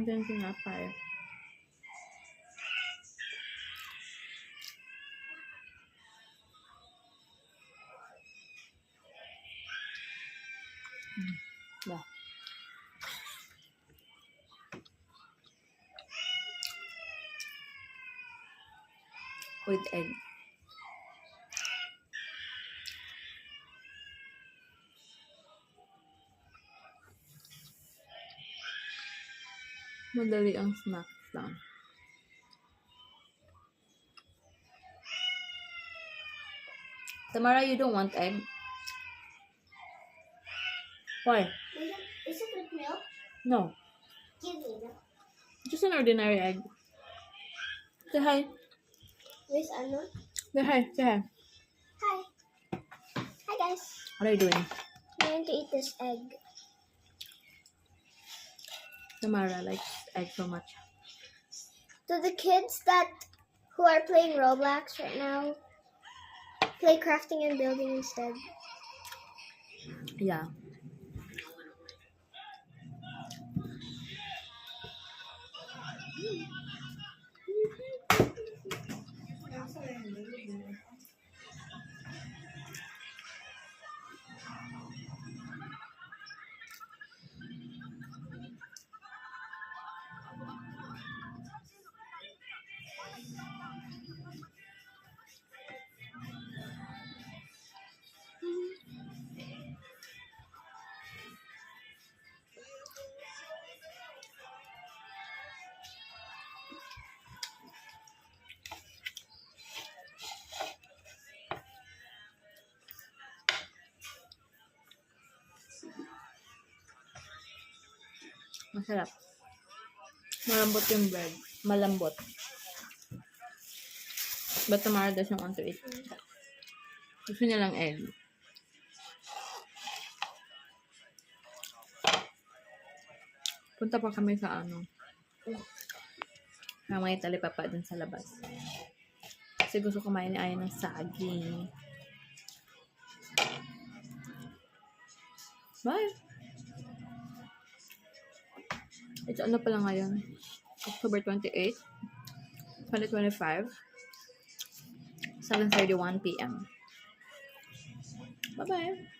Andyan sinapay. Yeah. With egg. Madali ang snack lang. Tamara, you don't want egg? Why? Is it with milk? No. Give me milk. Just an ordinary egg. Say hi. With ano? Say hi. Say hi. Hi. Hi guys. What are you doing? I'm going to eat this egg. Tamara likes egg so much. Do the kids who are playing Roblox right now play crafting and building instead? Yeah. Masarap. Malambot yung bread. Malambot. But Tamara doesn't want to eat. Gusto niya lang egg. Punta pa kami sa may talipapa dun sa labas. Kasi gusto kumain ni Aya ng saging. Bye! It's ano pala ngayon? October 28, 2025. 7:31 p.m. Bye-bye!